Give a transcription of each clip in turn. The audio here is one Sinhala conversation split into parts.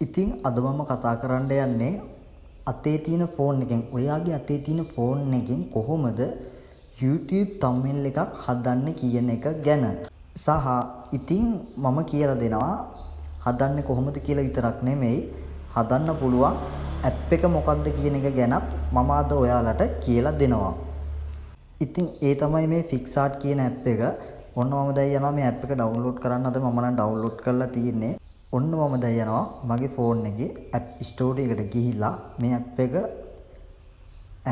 ඉතින් අද මම කතා කරන්න යන්නේ අතේ තියෙන ෆෝන් එකෙන් ඔයාගේ අතේ තියෙන ෆෝන් එකෙන් කොහොමද YouTube thumbnail එකක් හදන්නේ කියන එක ගැන. සහ ඉතින් මම කියලා දෙනවා හදන්නේ කොහොමද කියලා විතරක් නෙමෙයි හදන්න පුළුවන් ඇප් එක මොකක්ද කියන එක ගැනත් මම අද ඔයාලට කියලා දෙනවා. ඉතින් ඒ තමයි මේ Pixart කියන ඇප් එක. ඔන්න මම දැන් යනවා මේ ඇප් එක ඩවුන්ලෝඩ් කරන්න. අද මම නම් ඩවුන්ලෝඩ් කරලා තියෙන්නේ. ඔන්න මම දැන් යනවා මගේ ෆෝන් එකේ ඇප් ස්ටෝර් එකට ගිහිල්ලා මේ ඇප් එක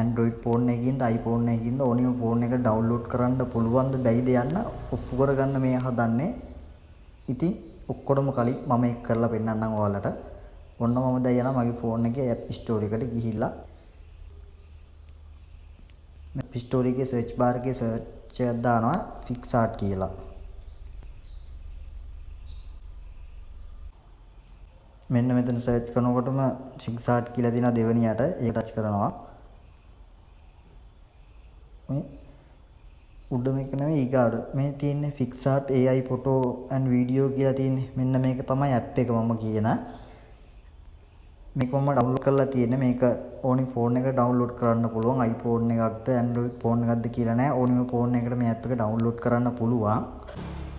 Android ෆෝන් එකකින්ද iPhone එකකින්ද ඕනෙම ෆෝන් එක ඩවුන්ලෝඩ් කරන්න පුළුවන්ද බැයිද යන්න ඔප්පු කරගන්න මේ හදන්නේ. ඉතින් ඔක්කොටම කලින් මම ඒක කරලා පෙන්නන්නම් ඔයාලට. ඔන්න මම දැන් යනවා මගේ ෆෝන් එකේ ඇප් ස්ටෝර් එකට ගිහිල්ලා මේ ඇප් ස්ටෝර් එකේ සර්ච් බාර් එකේ සර්ච් එකක් දානවා Pixart කියලා. මෙන්න මෙතන සර්ච් කරනකොටම Pixart කියලා දිනා දෙවෙනියට ඒක ටච් කරනවා. මේ උඩ මේක නෙමෙයි ඊගාට මේ තියෙන්නේ Pixart AI photo and video කියලා තියෙන්නේ. මෙන්න මේක තමයි ඇප් එක මම කියන. මේක මම ඩවුන්ලෝඩ් කරලා තියෙන්නේ. මේක ඕනි ෆෝන් එක ඩවුන්ලෝඩ් කරන්න පුළුවන්. iPhone එකක්ද Android ෆෝන් එකක්ද කියලා නෑ. ඕනිම ෆෝන් එකකට මේ ඇප් එක ඩවුන්ලෝඩ් කරන්න පුළුවන්.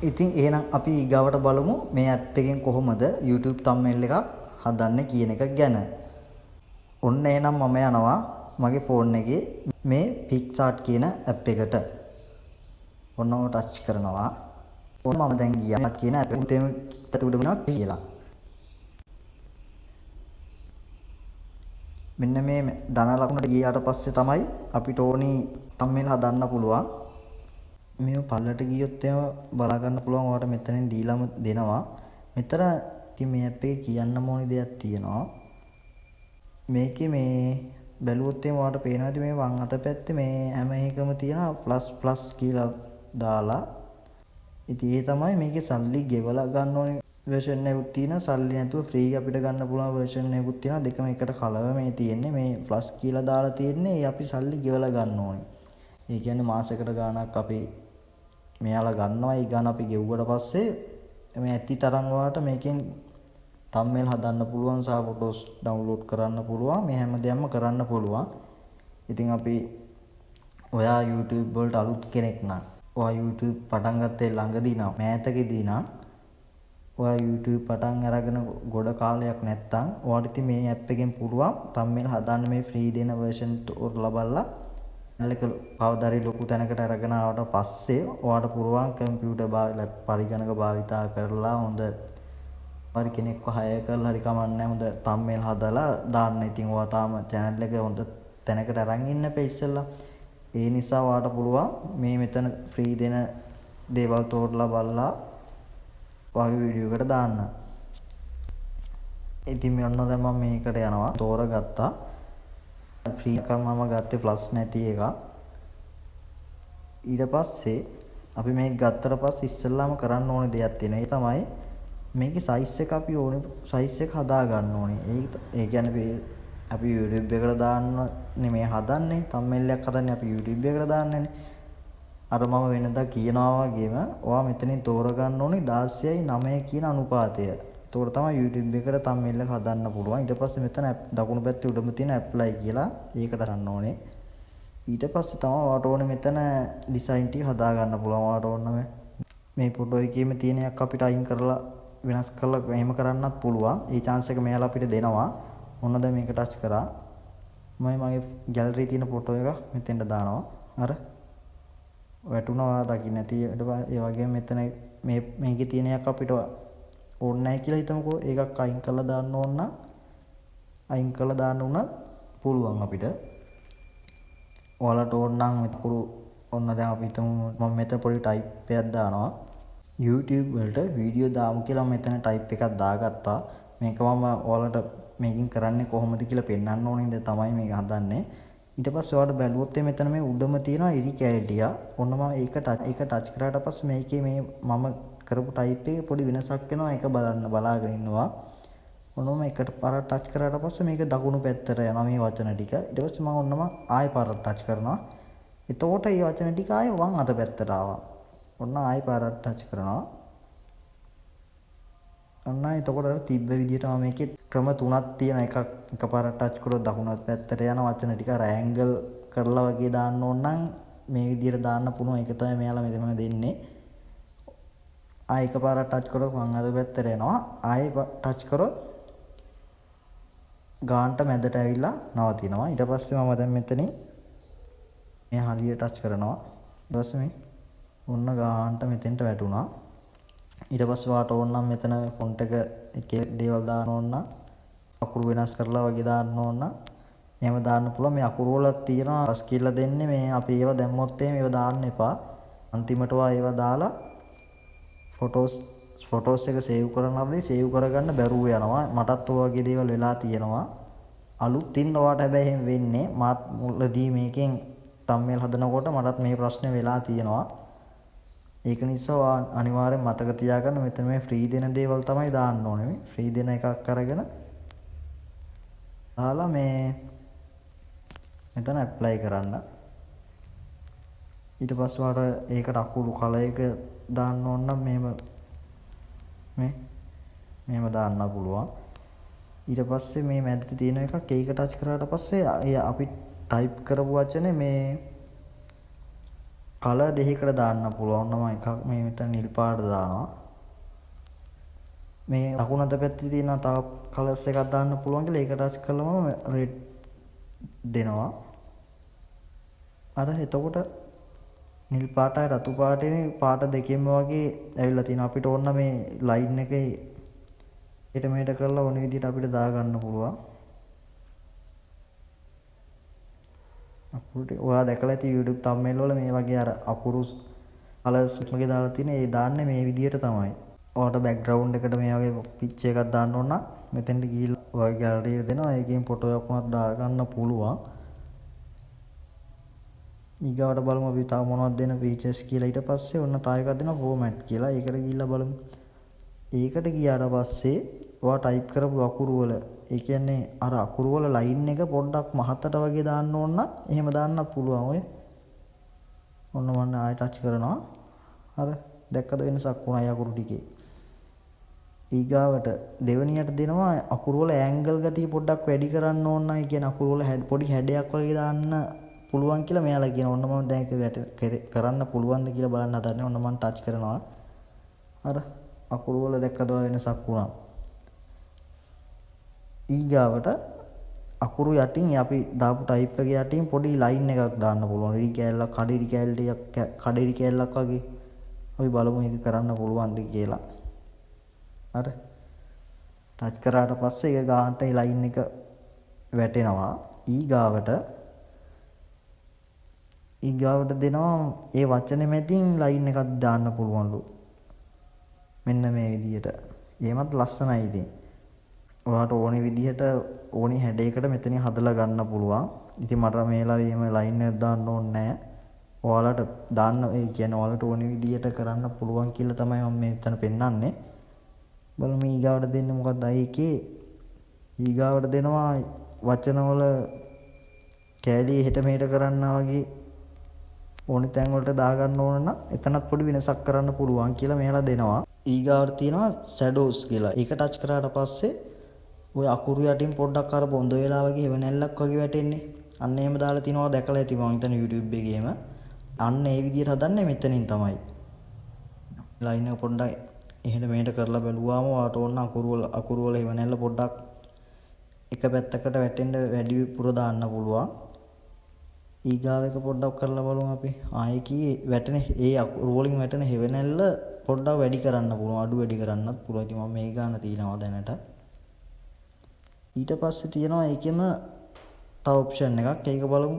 ඉතින් එහෙනම් අපි ඊගාවට බලමු මේ ඇප් එකෙන් කොහොමද YouTube thumbnail එකක් හදන්නේ කියන එක ගැන. ඔන්න එහෙනම් මම යනවා මගේ ෆෝන් එකේ මේ Pixart කියන ඇප් එකට. ඔන්න මම ටච් කරනවා. ඔන්න මම දැන් ගියා කියන ඇප් එකෙන් උඩමනවා කියලා. මෙන්න මේ ධන ලකුණට ගියාට පස්සේ තමයි අපිට ඕනි thumbnail හදන්න පුළුවන්. මේ පල්ලට ගියොත් එහෙම බලා ගන්න පුළුවන්. ඔයාලට මෙතනින් දීලාම දෙනවා. මෙතන ඉතින් මේ ඇප් එකේ කියන්න ඕනි දෙයක් තියෙනවා. මේකේ මේ බැලුවොත් එහෙම ඔයාලට පේනවා ඇති මේ වම් අත පැත්තේ මේ හැම එකම තියෙන ප්ලස් කියලා දාලා. ඉතින් ඒ තමයි මේකේ සල්ලි ගෙවලා ගන්න ඕනි version එකකුත් තියෙනවා. සල්ලි නැතුව free අපිට ගන්න පුළුවන් version එකකුත් තියෙනවා. දෙකම එකට කලව මේ තියෙන්නේ. මේ ප්ලස් කියලා දාලා තියෙන්නේ අපි සල්ලි ගෙවලා ගන්න ඕනි. ඒ කියන්නේ මාසයකට ගාණක් අපි මෙයාලා ගන්නවා. ඒ ගාණ අපි ගෙවුවට පස්සේ මේ ඇති තරම් වාට මේකෙන් thumbnail හදන්න පුළුවන් සහ photos download කරන්න පුළුවන්. මේ හැම දෙයක්ම කරන්න පුළුවන්. ඉතින් අපි ඔයා YouTube වලට අලුත් කෙනෙක් නම් ඔයා YouTube පටන් ගත්තේ ළඟදී නම් මෑතකදී නම් ඔයා YouTube පටන් අරගෙන ගොඩ කාලයක් නැත්තම් ඔයාට ඉතින් මේ ඇප් එකෙන් පුළුවන් thumbnail හදන්න මේ free දෙන version ලබලා එක කවදාරි ලොකු තැනකට අරගෙන ආවට පස්සේ ඔයාට පුළුවන් කම්පියුටර් පරිගණක භාවිතා කරලා හොඳ හරි කෙනෙක්ව හයර් කරලා හරි කමන්නේ හොඳ thumbnail හදලා දාන්න. ඉතින් ඔයා තාම channel එක හොඳ තැනකට අරන් ඉන්න එපා ඉස්සෙල්ලා. ඒ නිසා ඔයාට පුළුවන් මේ මෙතන free දෙන දේවල් තෝරලා බලලා ඔයාගේ වීඩියෝ එකට දාන්න. ඉතින් මේ ඔන්න දැන් මම මේකට යනවා. තෝරගත්තා. free එකක් මම ගත්තේ plus නැති එක. ඊට පස්සේ අපි මේක ගත්තට පස්සේ ඉස්සෙල්ලාම කරන්න ඕනේ දෙයක් තියෙනවා. ඒ තමයි මේකේ size එක අපි ඕනේ size එක හදා ගන්න ඕනේ. ඒ කියන්නේ අපි YouTube එකට දාන්න නෙමෙයි හදන්නේ. thumbnail එකක් හදන්නේ අපි YouTube එකට දාන්නනේ. අර මම වෙනදා කියනවා වගේම ඔයා මෙතනින් තෝරගන්න ඕනේ 16:9 කියන අනුපාතය. ඒතකොට තමයි YouTube එකට thumbnail එක හදන්න පුළුවන්. ඊට පස්සේ මෙතන දකුණු පැත්තේ උඩම තියෙන apply කියලා ඒකට ගන්න ඕනේ. ඊට පස්සේ තමයි ඔයාට ඕනේ මෙතන design ටික හදා ගන්න පුළුවන්. ඔයාට ඕන මේ ෆොටෝ එකේම තියෙන එකක් අපිට අයින් කරලා වෙනස් කරලා එහෙම කරන්නත් පුළුවන්. ඒ chance එක මෙයාලා අපිට දෙනවා. මොන දැන් මේක ටච් කරා මම මගේ gallery තියෙන ෆොටෝ එක මෙතෙන්ට දානවා. අර වැටුණා දකින්න නැති. ඒ වගේම මෙතන මේකේ තියෙන එකක් අපිට ඕනේ නැහැ කියලා හිතමුකෝ. ඒකක් අයින් කරලා දාන්න ඕන නම් අයින් කරලා දාන්න උනත් පුළුවන් අපිට. ඔයාලට ඕන නම් මෙතකුරු ඔන්න දැන් අපි හිතමු මම මෙතන පොඩි ටයිප් එකක් දානවා. YouTube වලට වීඩියෝ දාමු කියලා මම මෙතන ටයිප් එකක් දාගත්තා. මේක මම ඔයාලට මේකින් කරන්නේ කොහොමද කියලා පෙන්වන්න ඕනේ. ඉතින් තමයි මේක හදන්නේ. ඊට පස්සේ ඔයාලට බැලුවොත් මෙතන මේ උඩම තියෙන ඉරි කැලිය. ඔන්න මම ඒක ටච් කරාට පස්සේ මේකේ මේ මම කරපු ටයිප් එකේ පොඩි වෙනසක් වෙනවා. ඒක බලාගෙන ඉන්නවා. ඔන්න මම එකට පාරක් ටච් කරාට පස්සේ මේක දකුණු පැත්තට යනවා මේ වචන ටික. ඊට පස්සේ මම ඔන්න ආයෙ පාරක් ටච් කරනවා. එතකොට මේ වචන ටික ආයෙ වම් අත පැත්තට ආවා. ඔන්න ආයෙ පාරක් ටච් කරනවා. අන්න එතකොට අර තිබ්බ විදිහටම මේකේ ක්‍රම තුනක් තියෙන එකක් එකපාරට ටච් කරොත් දකුණත් පැත්තට යන වචන ටික අර ඇන්ගල් කරලා වගේ දාන්න ඕන නම් මේ විදිහට දාන්න පුළුවන්. ඒක තමයි මෙයාලා මෙතන දෙන්නේ. ආයෙ එකපාරට ටච් කරොත් මං අද පැත්තට යනවා. ආයෙ ටච් කරොත් ගානට මැදට ඇවිල්ලා නවතිනවා. ඊට පස්සේ මම දැන් මෙතනින් මේ හරියට ටච් කරනවා. ඊට පස්සේ මේ ඔන්න ගානට මෙතෙන්ට වැටුණා. ඊට පස්සේ වාට ඕන නම් මෙතන ෆොන්ට් එක එකේ දේවල් දාන්න ඕන නම් අකුරු වෙනස් කරලා වගේ දාන්න ඕන නම් එහෙම දාන්න පුළුවන්. මේ අකුරු වල තියෙනවා රස් කියලා දෙන්නේ මේ අපි ඒවා දැම්මොත් එහෙම ඒවා දාන්න එපා. අන්තිමට ඒවා දාලා ෆොටෝස් එක සේව් කරනවාදී සේව් කරගන්න බැරුව යනවා. මටත් ඔය වගේ දේවල් වෙලා තියෙනවා. අලුත්ින් ඔයාට හැබැයි එහෙම වෙන්නේ. මාත් මුලදී මේකෙන් තම්මේල් හදනකොට මටත් මේ ප්‍රශ්නේ වෙලා තියෙනවා. ඒක නිසා අනිවාර්යෙන් මතක තියාගන්න මෙතන මේ ෆ්‍රී දෙන දේවල් තමයි දාන්න ඕනේ. ෆ්‍රී දෙන එකක් අරගෙන දාලා මේ මෙතන ඇප්ලයි කරන්න. ඊට පස්සේ වාට ඒකට අකුරු කලර් එක දාන්න ඕන නම් මෙහෙම දාන්න පුළුවන්. ඊට පස්සේ මේ මැදට තියෙන එකක් ඒක ටච් කරාට පස්සේ අපි ටයිප් කරපු වචනේ මේ කලර් දෙකකට දාන්න පුළුවන්. නම් එකක් මේ මෙතන නිල් පාට දානවා. මේ ලකුණු අත පැත්තේ තියෙන තව කලර්ස් එකක් දාන්න පුළුවන් කියලා ඒක ටච් කළාම රෙඩ් දෙනවා. අර එතකොට නිල් පාටයි රතු පාටේ පාට දෙකෙන්ම වගේ ඇවිල්ලා තිනවා. අපිට ඕන මේ ලයින් එකේ ඊට මෙහෙට කරලා ඕන විදිහට අපිට දා ගන්න පුළුවන්. අකුරු ඔයා දැකලා ඇති YouTube thumbnail වල මේ වගේ අර අකුරු කලර්ස් වගේ දාලා තියෙන ඒ දාන්නේ මේ විදිහට තමයි. ඔයාට බෑග්ග්‍රවුන්ඩ් එකට මේ වගේ පිච් එකක් දාන්න ඕන නම් මෙතෙන්ට ගිහිල්ලා ඔයාගේ ගැලරි එක දෙනවා. ඒකෙන් ෆොටෝ එකක් උනත් දා ගන්න පුළුවන්. ඊගාවට බලමු අපි තව මොනවද දෙන ෆීචර්ස් කියලා. ඊට පස්සේ ඔන්න තව එකක් දෙනවා ෆෝමැට් කියලා. ඒකට ගිහිල්ලා බලමු. ඒකට ගියාට පස්සේ ඔයා ටයිප් කරපු අකුරු වල ඒ කියන්නේ අර අකුරු වල ලයින් එක පොඩ්ඩක් මහතට වගේ දාන්න ඕන නම් එහෙම දාන්නත් පුළුවන්. ඔය ඔන්න මම ආයෙ ටච් කරනවා. අර දැක්කද වෙනසක් වුණා ඒ අකුරු ටිකේ. ඊගාවට දෙවෙනියට දෙනවා අකුරු වල ඇන්ගල් ගතිය පොඩ්ඩක් වැඩි කරන්න ඕන නම් ඒ කියන්නේ අකුරු වල පොඩි හැඩයක් වගේ දාන්න පුළුවන් කියලා මෙයාලා කියන. ඔන්න මම දැන් ඒක කරන්න පුළුවන්ද කියලා බලන්න හදන්නේ. ඔන්න මම ටච් කරනවා. අර අකුරු වල දැක්කද වෙනසක් වුණා. ඊගාවට අකුරු යටින් අපි දාපු ටයිප් එක යටින් පොඩි ලයින් එකක් දාන්න පුළුවන්. රිඩි කෑල්ලක් කඩේරි කෑල්ලක් වගේ. අපි බලමු මේක කරන්න පුළුවන්ද කියලා. අර ටච් කරාට පස්සේ ඒක ගානට ඒ ලයින් එක වැටෙනවා. ඊගාවට දෙනවා ඒ වචනේ මැදින් ලයින් එකක් දාන්න පුළුවන්ලු. මෙන්න මේ විදිහට. එහෙමත් ලස්සනයි ඉතින්. ඔයාට ඕනේ විදිහට ඕනේ හැඩයකට මෙතනින් හදලා ගන්න පුළුවන්. ඉතින් මට මේලා එහෙම ලයින් එකක් දාන්න ඕනේ නැහැ. ඔයාලට දාන්න ඒ කියන්නේ ඔයාලට ඕනේ විදිහට කරන්න පුළුවන් කියලා තමයි මම මෙතන පෙන්නන්නේ. බලමු ඊගාවට දෙන්නේ මොකක්ද? ඒකේ ඊගාවට දෙනවා වචනවල කෑලි හෙට මෙහෙට කරන්නා වගේ ඕනි තැන් වලට දා ගන්න ඕන නම් එතනත් පොඩි වෙනසක් කරන්න පුළුවන් කියලා මෙයාලා දෙනවා. ඊගාවට තියෙනවා shadows කියලා. ඒක ටච් කරාට පස්සේ ඔය අකුරු යටින් පොඩ්ඩක් අර බොඳ වෙලා වගේ හෙවණැල්ලක් වගේ වැටෙන්නේ. අන්න එහෙම දාලා තිනවා දැකලා ඇති මම හිතන YouTube එකේම. අන්න ඒ විදිහට හදන්නේ මෙතනින් තමයි. ලයින් එක පොඩ්ඩක් එහෙට මෙහෙට කරලා බැලුවාම ඔයාට ඕන අකුරු වල හෙවණැල්ල පොඩ්ඩක් එක පැත්තකට වැටෙන්න වැඩි පුර දාන්න පුළුවන්. ඊගාව එක පොඩ්ඩක් කරලා බලමු අපි. ආයේ කී වැටෙන ඒ අකුරු වලින් වැටෙන හෙවණැල්ල පොඩ්ඩක් වැඩි කරන්න පුළුවන්. අඩු වැඩි කරන්නත් පුළුවන්. ඉතින් මම මේ ගාන තියනවා දැනට. ඊට පස්සේ තියෙනවා ඒකෙම තව ඔප්ෂන් එකක්. ඒක බලමු.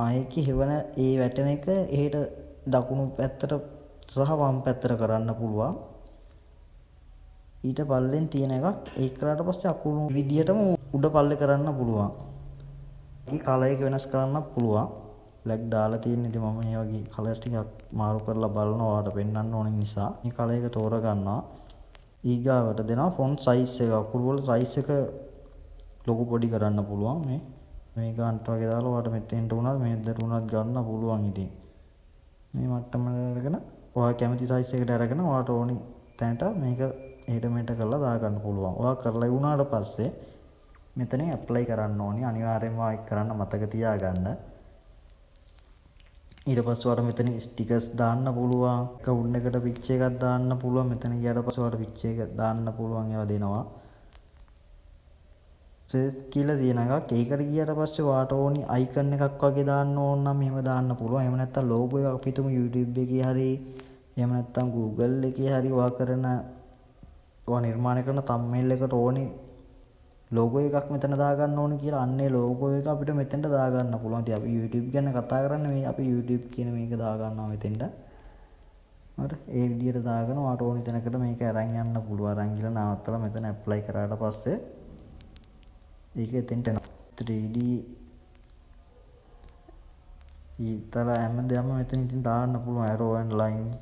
ආයේ කී හෙවණ ඒ වැටෙන එක එහෙට දකුණු පැත්තට සහ වම් පැත්තට කරන්න පුළුවන්. ඊට පල්ලෙන් තියෙන එකක් ඒක කරාට පස්සේ අකුණු විදියටම උඩ පල්ලේ කරන්න පුළුවන්. මේ කලර් එක වෙනස් කරන්නත් පුළුවන්. බ්ලැක් දාලා තියෙන ඉතින් මම මේ වගේ කලර් ටිකක් මාරු කරලා බලනවා ඔයාලට පෙන්වන්න ඕන නිසා. මේ කලර් එක තෝරගන්නවා. ඊගාවට දෙනවා ෆොන්ට් සයිස් එක. අකුරු වල සයිස් එක ලොකු පොඩි කරන්න පුළුවන්. මේ ගන්නට වගේ දාලා ඔයාලට මෙතෙන්ට උනත් මෙහෙට උනත් ගන්න පුළුවන් ඉතින්. මේ මට්ටමකට අරගෙන ඔයා කැමති සයිස් එකට අරගෙන ඔයාට ඕනි තැනට මේක එහෙට මෙහෙට කරලා දාගන්න පුළුවන්. ඔයා කරලා වුණාට පස්සේ මෙතනින් ඇප්ලයි කරන්න ඕනි. අනිවාර්යයෙන්ම ආයෙත් කරන්න මතක තියාගන්න. ඊට පස්සේ ඔයාලට මෙතන ස්ටිකර්ස් දාන්න පුළුවන්. කවුන්ට් එකට පිච් එකක් දාන්න පුළුවන්. මෙතන ගියාට පස්සේ ඔයාලට පිච් එක දාන්න පුළුවන් ඒවා දෙනවා. සේව් කියලා තියෙන එකක්. ඒකට ගියාට පස්සේ ඔයාට ඕනි අයිකන් එකක් වගේ දාන්න ඕන නම් මෙහෙම දාන්න පුළුවන්. එහෙම නැත්නම් ලෝගෝ එකක් අපි හිතමු YouTube එකේ හරි එහෙම නැත්නම් Google එකේ හරි ඔයා නිර්මාණය කරන thumbnail එකට ඕනි ලෝගෝ එකක් මෙතන දාගන්න ඕනි කියලා අන්නේ ලෝගෝ එක අපිට මෙතෙන්ට දාගන්න පුළුවන්. ඉතින් අපි YouTube ගැන කතා කරන්නේ මේ අපි YouTube කියන මේක දාගන්නවා මෙතෙන්ට. හරි ඒ විදිහට දාගෙන ඔයාට ඕනි තැනකට මේක අරන් යන්න පුළුවන්. අරන් ගිහලා නවත්තලා මෙතන ඇප්ලයි කරාට පස්සේ ඒක එතෙන්ට එනවා. 3D ඊතල හැමදේම මෙතන ඉතින් දාන්න පුළුවන්. arrow and lines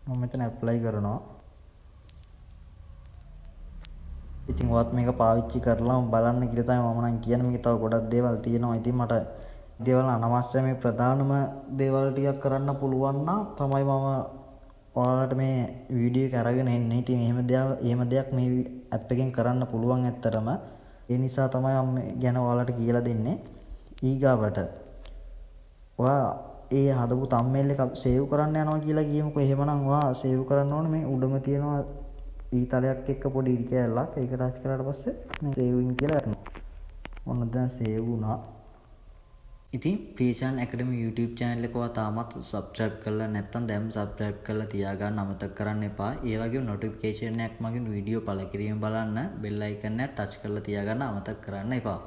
මම මෙතන ඇප්ලයි කරනවා. ඉතින් ඔයත් මේක පාවිච්චි කරලා බලන්න කියලා තමයි මම නම් කියන්නේ. මේක තව ගොඩක් දේවල් තියෙනවා. ඉතින් මට දේවල් අනවශ්‍ය මේ ප්‍රධානම දේවල් ටිකක් කරන්න පුළුවන් නම් තමයි මම ඔයාලට මේ වීඩියෝ එක අරගෙන එන්නේ. ඉතින් එහෙම දෙයක් මේ ඇප් එකෙන් කරන්න පුළුවන් ඇත්තටම. ඒ නිසා තමයි මම ගැන ඔයාලට කියලා දෙන්නේ. ඊගාවට ඔයා ඒ හදපු thumbnail එක සේව් කරන්න යනවා කියලා කියමුකෝ. එහෙමනම් ඔයා සේව් කරන්න ඕනේ මේ උඩම තියෙනවා ඊතලයක් එක්ක පොඩි ඉරි කෑල්ලක්. ඒක ටච් කරාට පස්සේ මේ සේවින් කියලා යනවා. ඔන්න දැන් සේව් වුණා. ඉතින් ප්‍රීෂාන් ඇකඩමි YouTube channel එක ඔයා තාමත් subscribe කරලා නැත්නම් දැන් subscribe කරලා තියාගන්න අමතක කරන්න එපා. ඒ වගේම notification එකක් මගින් වීඩියෝ පළ කිරීම බලන්න bell icon එක touch කරලා තියාගන්න අමතක කරන්න එපා.